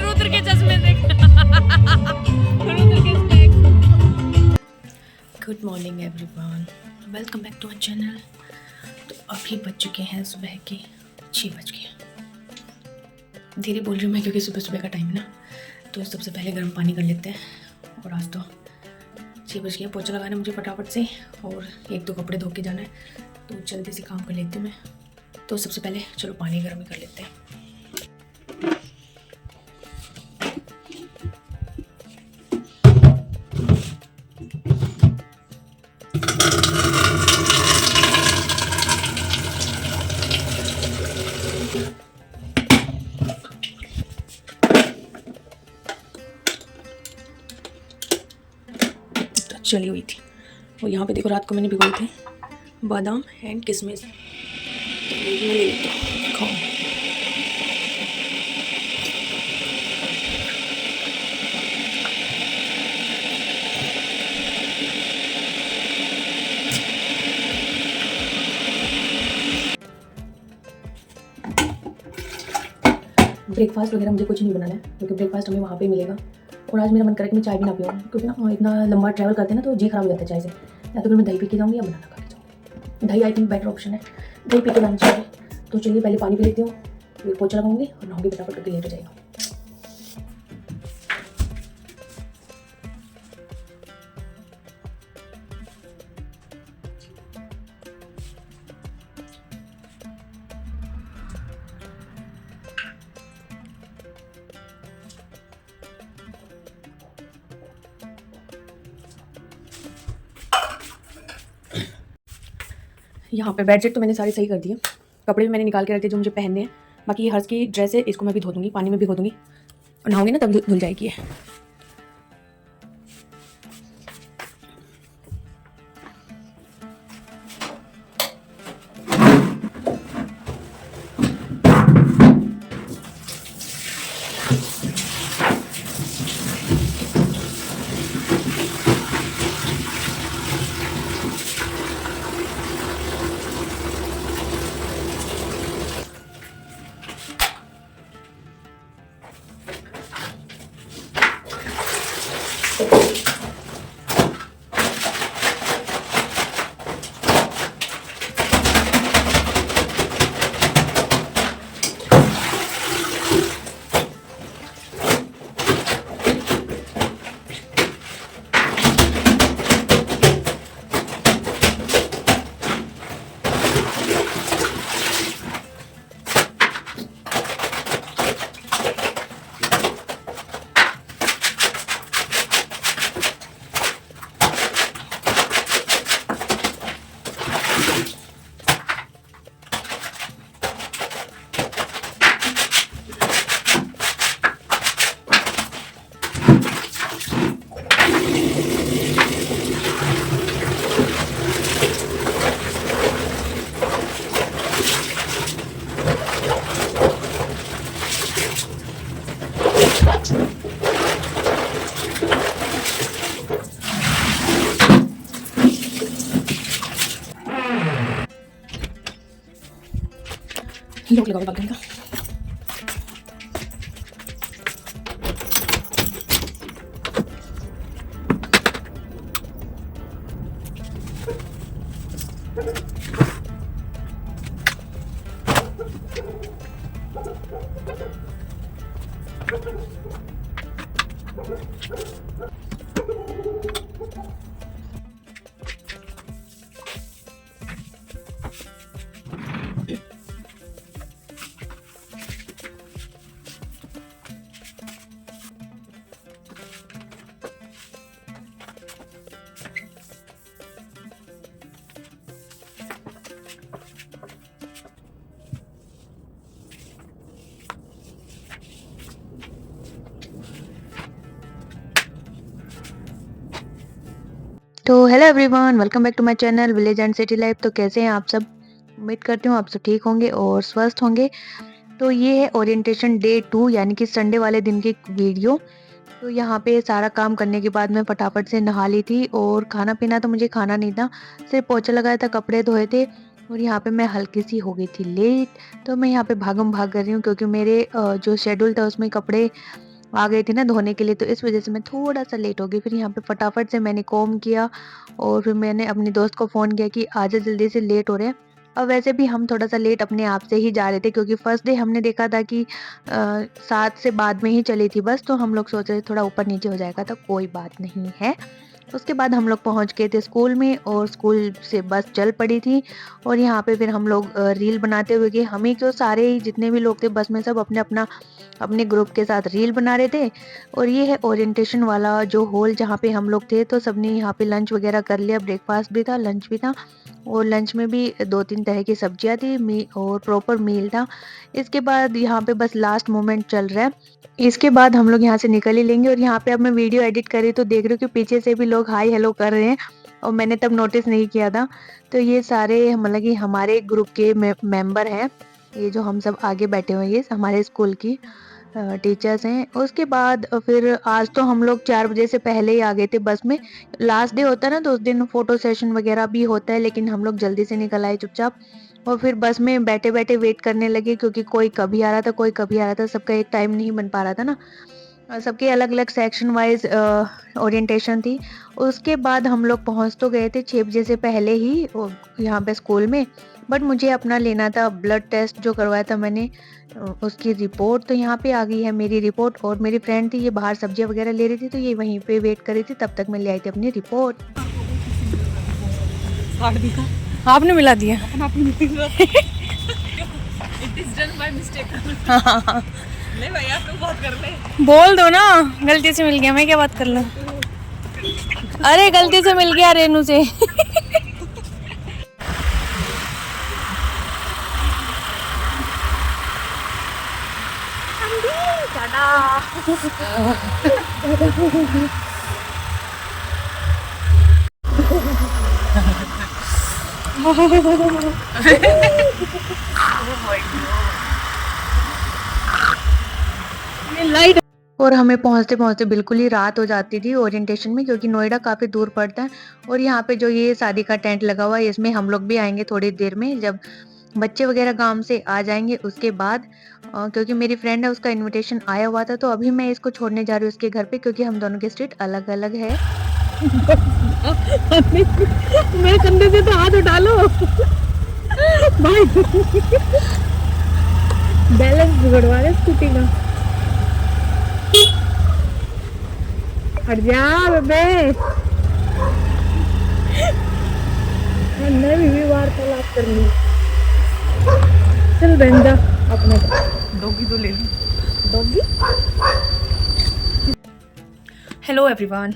रुद्र के चश्मे देख। रुद्र के specs. Good morning everyone, welcome back to our channel. तो अभी बज चुके हैं सुबह के 6 बज गए। धीरे बोल रही हूँ मैं क्योंकि सुबह सुबह का टाइम है ना। तो सबसे पहले गर्म पानी कर लेते हैं। और आज तो 6 बज गए, पोछा लगाना मुझे फटाफट से और 1-2 कपड़े धो के जाना है, तो जल्दी से काम कर लेती हूँ मैं। तो सबसे पहले चलो पानी गर्म कर लेते हैं। चली हुई थी और यहाँ पे देखो रात को मैंने भिगोए थे बादाम एंड किशमिश। तो मैं ले लेती हूँ, खाओ। ब्रेकफास्ट वगैरह मुझे कुछ नहीं बनाना है क्योंकि ब्रेकफास्ट हमें वहाँ पे मिलेगा। और आज मेरा मन करे कि मैं चाय भी ना पीऊँ क्योंकि ना इतना लंबा ट्रैवल करते हैं ना तो जी खराब हो जाता है चाय से। या तो फिर मैं दही पी के जाऊँगी या बनाना खा के जाऊँगी। दही आई थिंक बेटर ऑप्शन है, दही पी के जाना चाहिए। तो चलिए पहले पानी पी लेती हूँ, फिर पोछा लगाऊंगी और नहाऊंगी फटाफट करके लेट हो जाएगा। यहाँ पे बेडशीट तो मैंने सारी सही कर दी है, कपड़े भी मैंने निकाल के रखे जो मुझे पहनने हैं। बाकी ये हर्ष की ड्रेस है, इसको मैं भी धो दूँगी, पानी में भिगो दूँगी और नहाऊंगी ना तब धुल जाएगी ये। लोग लगाओ बालकनी का। Hello everyone, welcome back to my channel village and city life. तो कैसे हैं आप सब? उम्मीद करती हूँ आप सब ठीक होंगे और स्वस्थ होंगे। तो ये है ओरिएंटेशन डे 2 यानी कि संडे वाले दिन की वीडियो। तो यहाँ पे सारा काम करने के बाद मैं फटाफट से नहा ली थी और खाना पीना तो मुझे खाना नहीं था, सिर्फ पोछा लगाया था, कपड़े धोए थे और यहाँ पे मैं हल्की सी हो गई थी लेट। तो मैं यहाँ पे भागम भाग कर रही हूँ क्योंकि मेरे जो शेड्यूल था उसमें कपड़े आ गई थी ना धोने के लिए, तो इस वज़ह से मैं थोड़ा-सा लेट हो गई। फिर यहाँ पे फटाफट से मैंने कॉम्ब किया और फिर मैंने अपनी दोस्त को फ़ोन किया कि आजा जल्दी से, लेट हो रहे हैं। और वैसे भी हम थोड़ा-सा लेट अपने आप से ही जा रहे थे क्योंकि फर्स्ट डे हमने देखा था कि 7 से बाद में ही चली थी बस, तो हम लोग सोच रहे थे थोड़ा ऊपर-नीचे हो जाएगा तो कोई बात नहीं है। उसके बाद हम लोग पहुँच गए थे स्कूल में और स्कूल से बस चल पड़ी थी और यहाँ पे फिर हम लोग रील बनाते हुए गए। हम ही क्यों, सारे ही जितने भी लोग थे बस में, सब अपने ग्रुप के साथ रील बना रहे थे। और ये है ओरिएंटेशन वाला जो हॉल जहाँ पे हम लोग थे। तो सबने यहाँ पे लंच वगैरह कर लिया, ब्रेकफास्ट भी था, लंच भी था और लंच में भी 2-3 तरह की सब्जियाँ थी और प्रॉपर मील था। इसके बाद यहाँ पे बस लास्ट मोमेंट चल रहा है। इसके बाद हम लोग यहाँ से निकल ही लेंगे। और यहाँ पे अब मैं वीडियो एडिट कर रही तो देख रही हूँ कि पीछे से भी लोग हाय हेलो कर रहे हैं और मैंने तब नोटिस नहीं किया था। तो ये सारे मतलब कि हमारे ग्रुप के मेंबर हैं, ये जो हम सब आगे बैठे हुए हैं, ये हमारे स्कूल की टीचर्स हैं। उसके बाद फिर आज तो हम लोग 4 बजे से पहले ही आ गए थे बस में। लास्ट डे होता है ना तो उस दिन फ़ोटो सेशन वगैरह भी होता है, लेकिन हम लोग जल्दी से निकल आए चुपचाप। और फिर बस में बैठे-बैठे वेट करने लगे क्योंकि कोई कभी आ रहा था, कोई कभी आ रहा था, सबका एक टाइम नहीं बन पा रहा था ना। सबके अलग-अलग सेक्शन वाइज़ ओरिएंटेशन थी। उसके बाद हम लोग पहुँच तो गए थे 6 बजे से पहले ही यहाँ पे स्कूल में। बट मुझे अपना लेना था ब्लड टेस्ट जो करवाया था मैंने, उसकी रिपोर्ट। तो यहाँ पे आ गई है मेरी रिपोर्ट और मेरी फ्रेंड थी, ये बाहर सब्जियाँ वगैरह ले रही थी तो ये वहीं पे वेट कर रही थी, तब तक मैं ले आई थी अपनी रिपोर्ट। आपने मिला दिया। ले भैया तू बात कर ले। बोल दो ना, गलती से मिल गया, मैं क्या बात कर लूं। अरे गलती से मिल गया रेनू से। और हमें पहुँचते-पहुँचते बिल्कुल ही रात हो जाती थी ओरिएंटेशन में, क्योंकि नोएडा काफ़ी दूर पड़ता है। और यहाँ पे जो ये शादी का टेंट लगा हुआ है, इसमें हम लोग भी आएँगे थोड़ी देर में, जब बच्चे वगैरह काम से आ जाएँगे उसके बाद। क्योंकि मेरी फ्रेंड है, उसका इन्विटेशन आया हुआ था, तो अभी मैं इसको छोड़ने जा रही हूँ उसके घर पे, क्योंकि हम दोनों की स्ट्रीट अलग-अलग है। मेरे कंधे से तो हाथ उठा लो भाई। बैलेंस बिगड़वा रहे स्कूटी का। हट जा बे, हमने भी वार्तालाप कर ली। चल बहन जा अपने डॉगी तो ले ली। डॉगी। हेलो एवरीवन,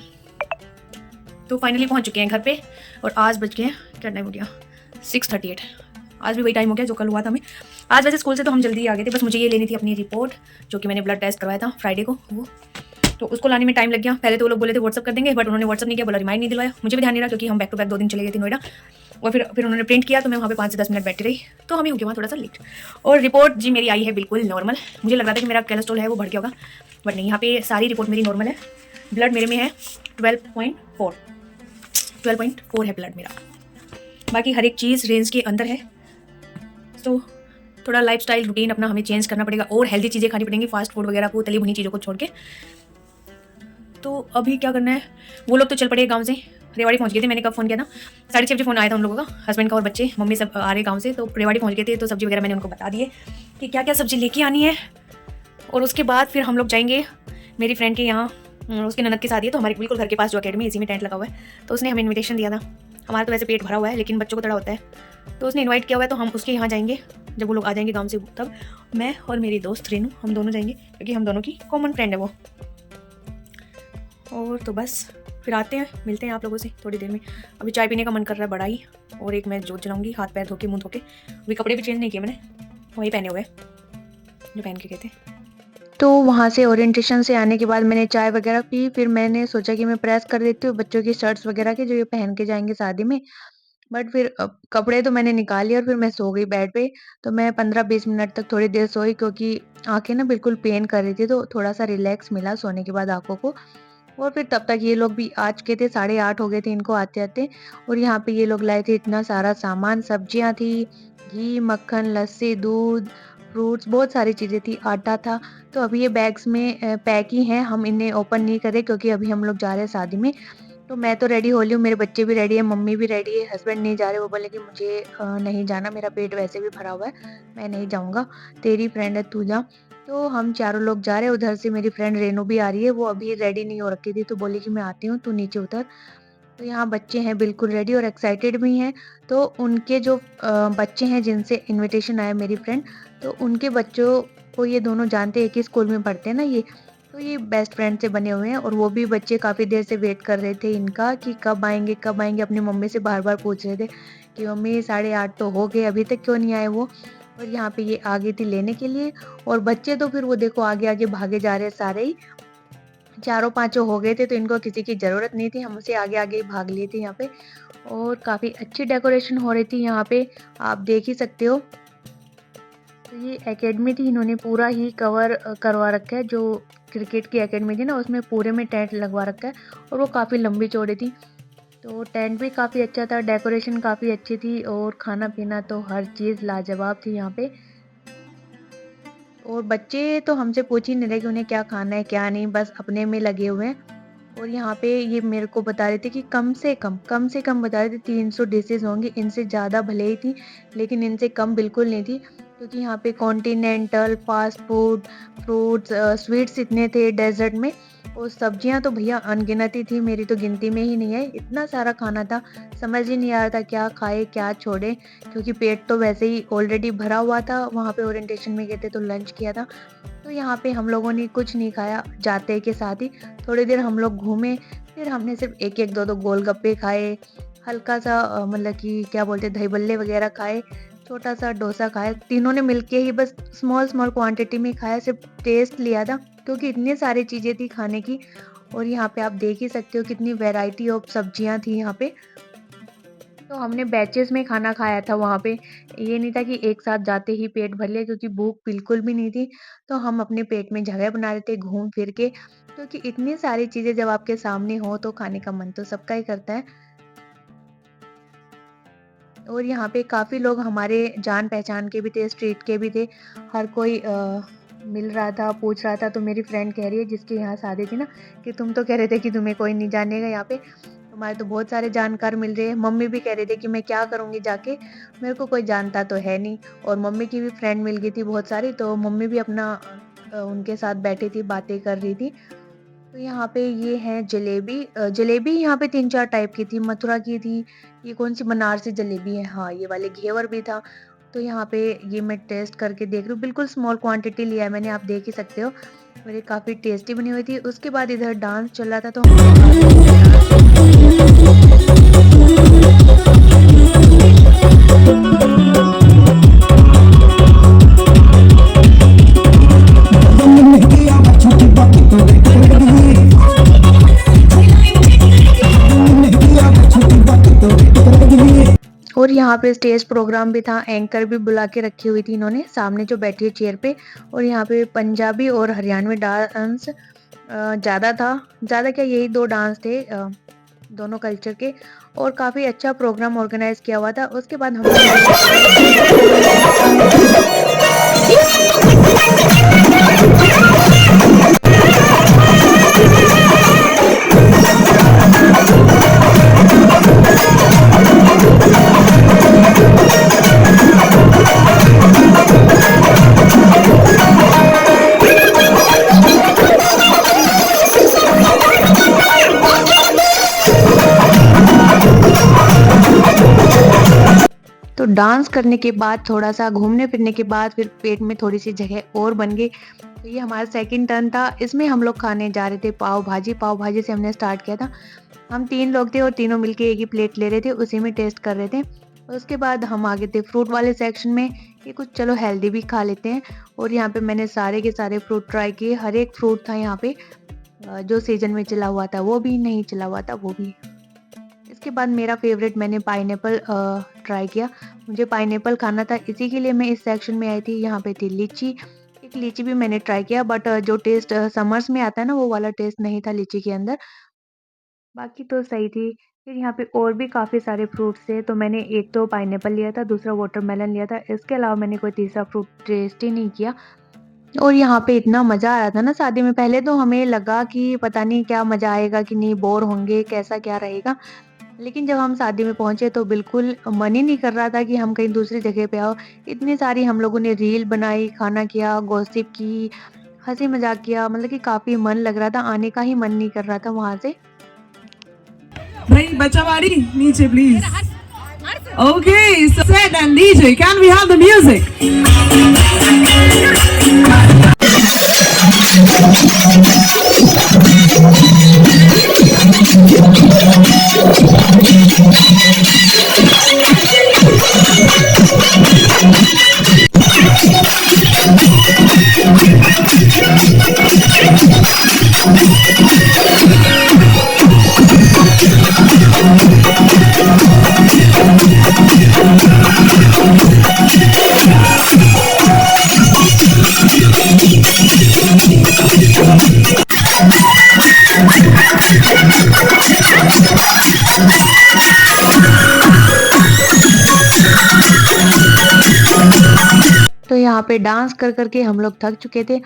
तो फाइनली पहुंच चुके हैं घर पे और आज बज गए, क्या टाइम हो गया, 6:38। आज भी वही टाइम हो गया जो कल हुआ था हमें। आज वैसे स्कूल से तो हम जल्दी आ गए थे, बस मुझे ये लेनी थी अपनी रिपोर्ट, जो कि मैंने ब्लड टेस्ट करवाया था फ्राइडे को, वो तो उसको लाने में टाइम लग गया। पहले तो वो लोग बोले थे व्हाट्सअप कर देंगे, बट उन्होंने व्हाट्सअप नहीं किया, बोला रिमाइंड नहीं दिलवाया। मुझे भी ध्यान नहीं रहा क्योंकि हम बैक टू बैक 2 दिन चले गए थे नोएडा। और फिर उन्होंने प्रिंट किया तो मैं वहाँ पे 5 से 10 मिनट बैठी रही, तो हम ही हो गया वहाँ थोड़ा सा लेट। और रिपोर्ट जी मेरी आई है बिल्कुल नॉर्मल। मुझे लग रहा था कि मेरा कोलेस्ट्रॉल है वो बढ़ गया होगा, बट नहीं, यहाँ पे सारी रिपोर्ट मेरी नॉर्मल है। ब्लड मेरे में है 12.4 है ब्लड मेरा। बाकी हर एक चीज़ रेंज के अंदर है। तो थोड़ा लाइफस्टाइल रूटीन अपना हमें चेंज करना पड़ेगा और हेल्दी चीज़ें खानी पड़ेंगी, फास्ट फूड वगैरह को, तली भुनी चीज़ों को छोड़ के। तो अभी क्या करना है, वो लोग तो चल पड़े गांव से, रेवाड़ी पहुंच गए थे। मैंने कब फ़ोन किया था, 6:30 बजे फ़ोन आया था उन लोगों का, हस्बैंड का और बच्चे मम्मी सब आ रहे गांव से, तो रेवाड़ी पहुंच गए थे। तो सब्ज़ी वगैरह मैंने उनको बता दिए कि क्या क्या सब्ज़ी लेके आनी है। और उसके बाद फिर हम लोग जाएंगे मेरी फ्रेंड के यहाँ, उसकी ननद की शादी है, तो हमारे बिल्कुल घर के पास जो अकेडमी, इसी में टेंट लगा हुआ है, तो उसने हमें इन्विटेशन दिया था। हमारा तो वैसे पेट भरा हुआ है, लेकिन बच्चों को थोड़ा होता है, तो उसने इन्वाइट किया हुआ है, तो हम उसके यहाँ जाएंगे जब वो लोग आ जाएंगे गांव से। तब मैं और मेरी दोस्त रेनू, हम दोनों जाएंगे क्योंकि हम दोनों की कॉमन फ्रेंड है वो। और तो बस फिर आते हैं, मिलते हैं आप लोगों से थोड़ी देर में। अभी चाय पीने का मन कर रहा है बड़ा ही, और एक मैं जोत जलाऊंगी, हाथ पैर धो के, मुँह धो के। अभी कपड़े भी चेंज नहीं किए मैंने, वही पहने हुए जो पहन के गए थे। तो वहाँ से ओरिएंटेशन से आने के बाद मैंने चाय वगैरह पी, फिर मैंने सोचा कि मैं प्रेस कर देती हूँ बच्चों की शर्ट्स वगैरह के जो ये पहन के जाएँगे शादी में। बट फिर कपड़े तो मैंने निकाल लिए और फिर मैं सो गई बेड पे। तो मैं 15-20 मिनट तक थोड़ी देर सोई क्योंकि आँखें ना बिल्कुल पेन कर रही थी, तो थोड़ा-सा रिलैक्स मिला सोने के बाद आँखों को। और फिर तब तक ये लोग भी आ चुके थे, 8:30 हो गए थे इनको आते-आते। और यहाँ पे ये लोग लाए थे इतना सारा सामान, सब्जियाँ थी, घी, मक्खन, लस्सी, दूध, फ्रूट्स, बहुत सारी चीज़ें थी, आटा था। तो अभी ये बैग्स में पैक ही हैं, हम इन्हें ओपन नहीं कर रहे क्योंकि अभी हम लोग जा रहे हैं शादी में। तो मैं तो रेडी हो ली हूँ, मेरे बच्चे भी रेडी हैं, मम्मी भी रेडी है, हस्बैंड नहीं जा रहे, वो बोले कि मुझे नहीं जाना, मेरा पेट वैसे भी भरा हुआ है, मैं नहीं जाऊँगा, तेरी फ्रेंड है तू जा। तो हम चारों लोग जा रहे हैं, उधर से मेरी फ्रेंड रेनू भी आ रही है, वो अभी रेडी नहीं हो रखी थी, तो बोली कि मैं आती हूँ, तू नीचे उतर। तो यहाँ बच्चे हैं बिल्कुल रेडी और एक्साइटेड भी हैं। तो उनके जो बच्चे हैं जिनसे इनविटेशन आया मेरी फ्रेंड, तो उनके बच्चों को ये दोनों जानते हैं, एक ही स्कूल में पढ़ते हैं ना ये, तो ये बेस्ट फ्रेंड से बने हुए हैं। और वो भी बच्चे काफ़ी देर से वेट कर रहे थे इनका कि कब आएँगे, कब आएँगे? अपनी मम्मी से बार-बार पूछ रहे थे कि मम्मी 8:30 तो हो गए, अभी तक क्यों नहीं आए वो? और यहाँ पे ये आ गई थी लेने के लिए। और बच्चे तो फिर वो देखो आगे-आगे भागे जा रहे हैं सारे ही। चारों पाँचों हो गए थे तो इनको किसी की ज़रूरत नहीं थी, हमसे आगे-आगे ही भाग लिए थे यहाँ पे। और काफ़ी अच्छी डेकोरेशन हो रही थी यहाँ पे, आप देख ही सकते हो। तो ये एकेडमी थी, इन्होंने पूरा ही कवर करवा रखा है, जो क्रिकेट की एकेडमी थी ना उसमें पूरे में टेंट लगवा रखा है और वो काफ़ी लंबी चौड़ी थी। तो टेंट भी काफ़ी अच्छा था, डेकोरेशन काफ़ी अच्छी थी और खाना-पीना तो हर चीज़ लाजवाब थी यहाँ पे। और बच्चे तो हमसे पूछ ही नहीं रहे कि उन्हें क्या खाना है, क्या नहीं, बस अपने में लगे हुए हैं। और यहाँ पे ये मेरे को बता रहे थे कि कम से कम बता रहे थे 300 डिशेज़ होंगी, इनसे ज़्यादा भले ही थी, लेकिन इनसे कम बिल्कुल नहीं थी। क्योंकि यहाँ पे continental, fast food, fruits, sweets इतने थे डेज़र्ट में। और सब्जियाँ तो भैया अनगिनत ही थी, मेरी तो गिनती में ही नहीं है, इतना सारा खाना था, समझ ही नहीं आ रहा था क्या खाए, क्या छोड़े, क्योंकि पेट तो वैसे ही ऑलरेडी भरा हुआ था, वहाँ पे ओरिएंटेशन में गए थे तो लंच किया था। तो यहाँ पे हम लोगों ने कुछ नहीं खाया, जाते के साथ ही थोड़ी देर हम लोग घूमे, फिर हमने सिर्फ 1-1, 2-2 गोलगप्पे खाए, हल्का-सा मतलब कि क्या बोलते हैं दही बल्ले वगैरह खाए, छोटा-सा डोसा खाया, तीनों ने मिलके ही बस स्मॉल क्वांटिटी में खाया, सिर्फ टेस्ट लिया था, क्योंकि इतनी सारी चीज़ें थी खाने की। और यहाँ पे आप देख ही सकते हो कितनी वैरायटी ऑफ सब्जियाँ थी यहाँ पे। तो हमने बैचेज़ में खाना खाया था वहाँ पे, ये नहीं था कि एक साथ जाते ही पेट भर लिया, क्योंकि भूख बिल्कुल भी नहीं थी। तो हम अपने पेट में जगह बना रहे थे घूम फिर के, क्योंकि इतनी सारी चीज़ें जब आपके सामने हो तो खाने का मन तो सबका ही करता है। और यहाँ पे काफ़ी लोग हमारे जान-पहचान के भी थे, स्ट्रीट के भी थे, हर कोई मिल रहा था, पूछ रहा था। तो मेरी फ्रेंड कह रही है जिसके यहाँ शादी थी ना, कि तुम तो कह रहे थे कि तुम्हें कोई नहीं जानेगा यहाँ पे, तुम्हारे तो बहुत सारे जानकार मिल रहे हैं। मम्मी भी कह रहे थे कि मैं क्या करूँगी जाके, मेरे को कोई जानता तो है नहीं। और मम्मी की भी फ्रेंड मिल गई थी बहुत सारी, तो मम्मी भी अपना उनके साथ बैठी थी, बातें कर रही थी। तो यहाँ पे ये है जलेबी, जलेबी यहाँ पे 3-4 टाइप की थी, मथुरा की थी, ये कौन-सी बनारसी जलेबी है, हाँ, ये वाले घेवर भी था। तो यहाँ पे ये मैं टेस्ट करके देख रही हूँ, बिल्कुल स्मॉल क्वांटिटी लिया है मैंने, आप देख ही सकते हो। और ये काफ़ी टेस्टी बनी हुई थी। उसके बाद इधर डांस चल रहा था, तो हम लोग काफ़ी और यहाँ पे स्टेज प्रोग्राम भी था, एंकर भी बुला के रखी हुई थी इन्होंने, सामने जो बैठी है चेयर पे। और यहाँ पे पंजाबी और हरियाणवी डांस ज़्यादा था, ज़्यादा क्या यही 2 डांस थे दोनों कल्चर के। और काफ़ी अच्छा प्रोग्राम ऑर्गेनाइज़ किया हुआ था। उसके बाद हम तो डांस करने के बाद, थोड़ा-सा घूमने फिरने के बाद, फिर पेट में थोड़ी-सी जगह और बन गई। तो ये हमारा सेकंड टर्न था, इसमें हम लोग खाने जा रहे थे पाव भाजी। पाव भाजी से हमने स्टार्ट किया था। हम 3 लोग थे और तीनों मिलके एक ही प्लेट ले रहे थे, उसी में टेस्ट कर रहे थे। और उसके बाद हम आ गए थे फ्रूट वाले सेक्शन में कि कुछ चलो हेल्दी भी खा लेते हैं। और यहाँ पे मैंने सारे के सारे फ्रूट ट्राई किए, हर एक फ्रूट था यहाँ पे, जो सीजन में चला हुआ था वो भी, नहीं चला हुआ था वो भी। इसके बाद मेरा फेवरेट मैंने पाइनएप्पल ट्राई किया। मुझे पाइनएप्पल खाना था, इसी के लिए मैं इस सेक्शन में आई थी। यहाँ पे थी लीची, एक लीची भी मैंने ट्राई किया, बट जो टेस्ट समर्स में आता है ना, वो वाला टेस्ट नहीं था लीची के अंदर। बाकी तो सही थी। फिर यहाँ पे और भी काफ़ी सारे फ्रूट्स थे, तो मैंने एक तो पाइनएप्पल लिया था, दूसरा वाटरमेलन लिया था। इसके अलावा मैंने कोई तीसरा फ्रूट टेस्ट ही नहीं किया। और यहाँ पे इतना मज़ा आ रहा था ना शादी में, पहले तो हमें लगा कि पता नहीं क्या मज़ा आएगा कि नहीं, बोर होंगे, कैसा क्या रहेगा। लेकिन जब हम शादी में पहुँचे तो बिल्कुल मन ही नहीं कर रहा था कि हम कहीं दूसरी जगह पे आओ। इतनी सारी हम लोगों ने रील बनाई, खाना किया, गॉसिप की, हँसी मज़ाक किया, मतलब कि काफ़ी मन लग रहा था, आने का ही मन नहीं कर रहा था वहाँ से। भाई बच्चावाड़ी नीचे please. Okay, so said and DJ, can we have the music? तो यहाँ पे डांस कर कर के हम लोग थक चुके थे,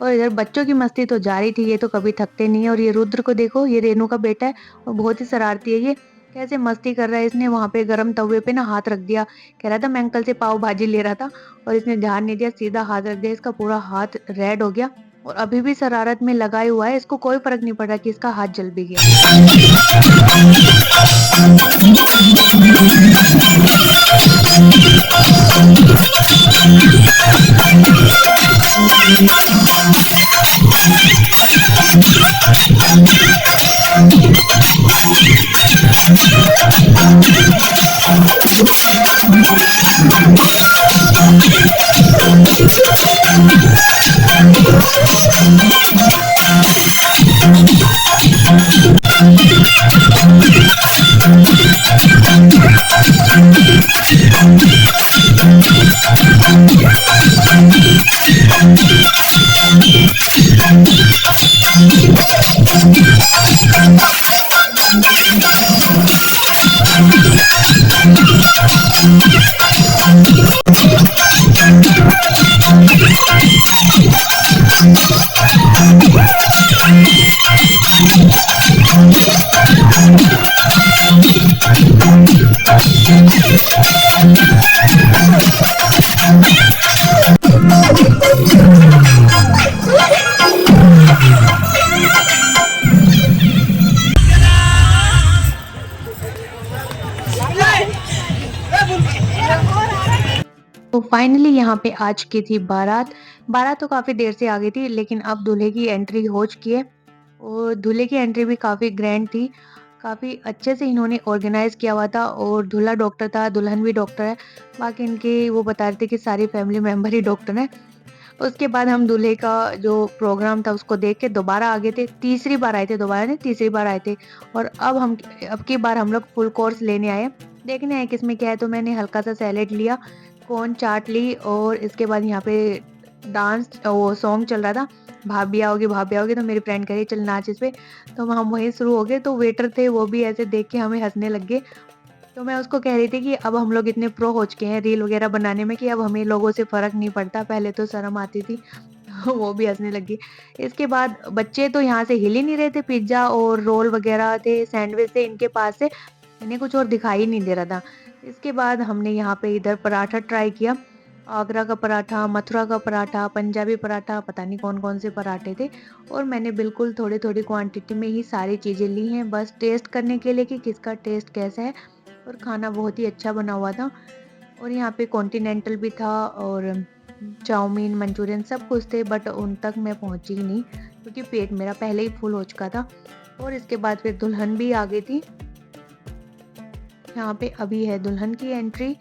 और इधर बच्चों की मस्ती तो जारी थी, ये तो कभी थकते नहीं है। और ये रुद्र को देखो, ये रेनू का बेटा है और बहुत ही शरारती है ये, कैसे मस्ती कर रहा है। इसने वहाँ पे गरम तवे पे ना हाथ रख दिया, कह रहा था मैं अंकल से पाव भाजी ले रहा था, और इसने ध्यान नहीं दिया, सीधा हाथ रख दिया, इसका पूरा हाथ रेड हो गया और अभी भी शरारत में लगाए हुआ है। इसको कोई फर्क नहीं पड़ रहा कि इसका हाथ जल भी गया। तो फाइनली यहाँ पे आ चुकी थी बारात। बारात तो काफ़ी देर से आ गई थी, लेकिन अब दूल्हे की एंट्री हो चुकी है, और दूल्हे की एंट्री भी काफ़ी ग्रैंड थी। काफ़ी अच्छे से इन्होंने ऑर्गेनाइज़ किया हुआ था, और दूल्हा डॉक्टर था, दुल्हन भी डॉक्टर है। बाकी इनके वो बता रहे थे कि सारी फैमिली मेम्बर ही डॉक्टर हैं। उसके बाद हम दूल्हे का जो प्रोग्राम था उसको देख के दोबारा आ गए थे। तीसरी बार आए थे, दोबारा नहीं तीसरी बार आए थे। और अब की बार हम लोग फुल कोर्स लेने आए, देखने आए किसमें क्या है। तो मैंने हल्का सा सैलेड लिया, कॉर्न चाट ली, और इसके बाद यहाँ पे डांस वो सॉन्ग चल रहा था, भाभी आओगी भाभी आओगी। तो मेरी फ्रेंड कह रही चल नाच इस पे, तो हम वहीं शुरू हो गए। तो वेटर थे वो भी ऐसे देख के हमें हंसने लग गए। तो मैं उसको कह रही थी कि अब हम लोग इतने प्रो हो चुके हैं रील वगैरह बनाने में कि अब हमें लोगों से फ़र्क नहीं पड़ता, पहले तो शर्म आती थी। वो भी हंसने लगी। इसके बाद बच्चे तो यहाँ से हिल ही नहीं रहे थे, पिज्ज़ा और रोल वगैरह थे, सैंडविच थे इनके पास से, इन्हें कुछ और दिखाई नहीं दे रहा था। इसके बाद हमने यहाँ पे इधर पराठा ट्राई किया, आगरा का पराठा, मथुरा का पराठा, पंजाबी पराठा, पता नहीं कौन कौन से पराठे थे। और मैंने बिल्कुल थोड़ी थोड़ी क्वांटिटी में ही सारी चीज़ें ली हैं, बस टेस्ट करने के लिए कि किसका टेस्ट कैसा है। और खाना बहुत ही अच्छा बना हुआ था। और यहाँ पे कॉन्टिनेंटल भी था, और चाउमीन, मंचूरियन सब कुछ थे, बट उन तक मैं पहुँची ही नहीं क्योंकि पेट मेरा पहले ही फुल हो चुका था। और इसके बाद फिर दुल्हन भी आ गई थी। यहाँ पे अभी है दुल्हन की एंट्री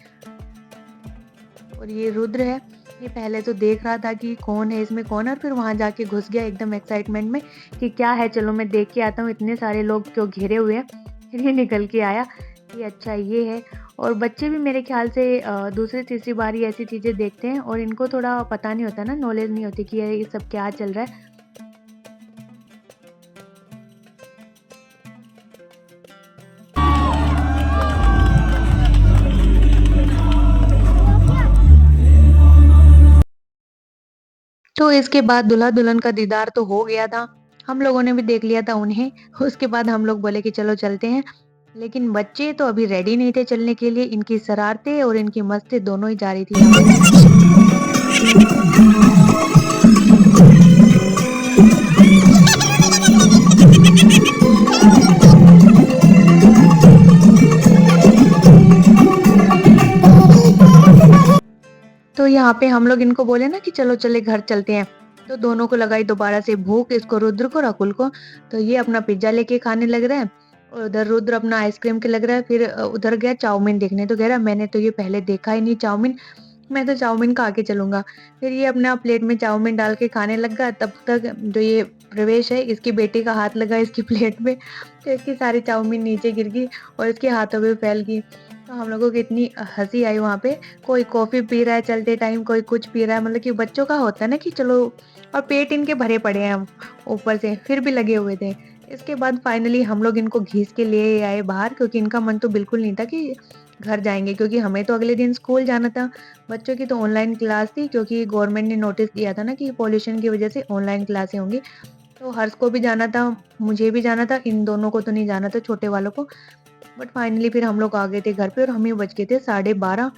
और ये रुद्र है। ये पहले तो देख रहा था कि कौन है इसमें कौन है, और फिर वहाँ जाके घुस गया एकदम एक्साइटमेंट में कि क्या है, चलो मैं देख के आता हूँ, इतने सारे लोग क्यों घेरे हुए हैं। फिर ये निकल के आया कि अच्छा ये है। और बच्चे भी मेरे ख्याल से दूसरी तीसरी बार ही ऐसी चीज़ें देखते हैं और इनको थोड़ा पता नहीं होता ना, नॉलेज नहीं होती कि ये सब क्या चल रहा है। तो इसके बाद दूल्हा दुल्हन का दीदार तो हो गया था, हम लोगों ने भी देख लिया था उन्हें। उसके बाद हम लोग बोले कि चलो चलते हैं, लेकिन बच्चे तो अभी रेडी नहीं थे चलने के लिए। इनकी शरारतें और इनकी मस्ती दोनों ही जारी थी यहाँ पे। तो यहाँ पे हम लोग इनको बोले ना कि चलो चले घर चलते हैं, तो दोनों को लगाई दोबारा से भूख, इसको रुद्र को रकुल को। तो ये अपना पिज्जा लेके खाने लग रहा है और उधर रुद्र अपना आइसक्रीम के लग रहा है। फिर उधर गया चाउमीन देखने, तो कह रहा मैंने तो ये पहले देखा ही नहीं चाउमीन, मैं तो चाउमीन खा के चलूंगा। फिर ये अपना प्लेट में चाउमीन डाल के खाने लग गया। तब तक जो ये प्रवेश है, इसकी बेटी का हाथ लगा इसकी प्लेट में, तो इसकी सारी चाउमीन नीचे गिर गई और इसके हाथों में फैल गई। तो हम लोगों को इतनी हंसी आई वहाँ पे। कोई कॉफी पी रहा है चलते टाइम, कोई कुछ पी रहा है, मतलब कि बच्चों का होता है ना कि चलो, और पेट इनके भरे पड़े हैं ऊपर से, फिर भी लगे हुए थे। इसके बाद फाइनली हम लोग इनको घीस के ले आए बाहर, क्योंकि इनका मन तो बिल्कुल नहीं था कि घर जाएंगे, क्योंकि हमें तो अगले दिन स्कूल जाना था। बच्चों की तो ऑनलाइन क्लास थी, क्योंकि गवर्नमेंट ने नोटिस दिया था ना कि पॉल्यूशन की वजह से ऑनलाइन क्लासें होंगी। तो हर्ष को भी जाना था, मुझे भी जाना था, इन दोनों को तो नहीं जाना था, छोटे वालों को। बट फाइनली फिर हम लोग आ गए थे घर पे और हमें बज गए थे 12:30।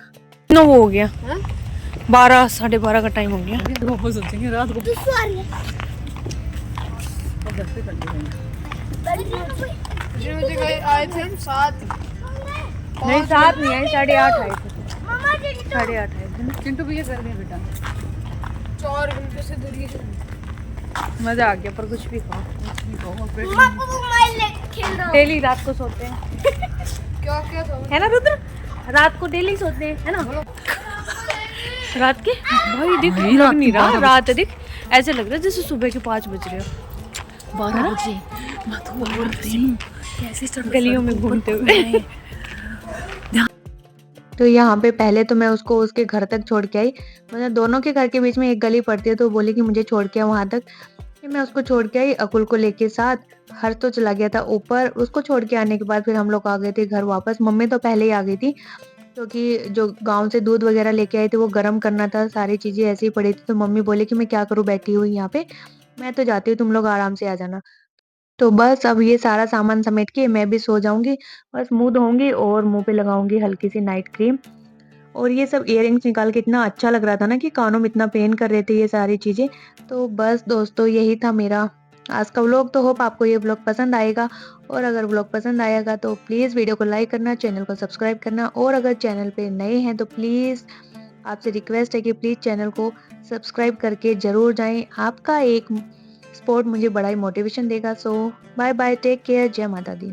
नो हो गया 12 12:30 का टाइम हो गया। वापस सोचेंगे रात को। आए थे हम 7। नहीं 7 नहीं आए, 8:30 आए थे। 8:30 आए थे। चिंटू भैया कर रहे हैं बेटा। 4 घंटे से दूरी है। मजा आ गया, पर कुछ भी खाओ। मम्मा को मोबाइल लेके खेल रहा हूं। डेली रात को सोते हैं क्या क्या था? है ना रुद्र, रात को डेली सोते हैं, है ना? रात के भाई देख, लग नहीं रहा रात है, देख ऐसे लग रहा है जैसे सुबह के 5 बज रहे हो। 12 बजे गलियों में घूमते हुए। तो यहाँ पे पहले तो मैं उसको उसके घर तक छोड़ के आई, मतलब दोनों के घर के बीच में एक गली पड़ती है, तो बोली कि मुझे छोड़ के वहां तक। फिर मैं उसको छोड़ के आई अकुल को लेके साथ। हर्ष तो चला गया था ऊपर। उसको छोड़ के आने के बाद फिर हम लोग आ गए थे घर वापस। मम्मी तो पहले ही आ गई थी, क्योंकि जो गांव से दूध वगैरह लेके आए थे वो गर्म करना था, सारी चीजें ऐसी ही पड़ी थी। तो मम्मी बोले कि मैं क्या करूँ बैठी हुई यहाँ पे, मैं तो जाती हूँ, तुम लोग आराम से आ जाना। तो बस अब ये सारा सामान समेट के मैं भी सो जाऊंगी, बस मुंह धोऊंगी और मुंह पे लगाऊंगी हल्की सी नाइट क्रीम। और ये सब इयररिंग्स निकाल के इतना अच्छा लग रहा था ना कि कानों में इतना पेन कर रहे थे ये सारी चीजें। तो बस दोस्तों यही था मेरा आज का व्लॉग। तो होप आपको ये व्लॉग पसंद आएगा, और अगर व्लॉग पसंद आएगा तो प्लीज़ वीडियो को लाइक करना, चैनल को सब्सक्राइब करना, और अगर चैनल पे नए हैं तो प्लीज़ आपसे रिक्वेस्ट है कि प्लीज़ चैनल को सब्सक्राइब करके ज़रूर जाएं। आपका एक सपोर्ट मुझे बड़ा ही मोटिवेशन देगा। सो बाय बाय, टेक केयर, जय माता दी।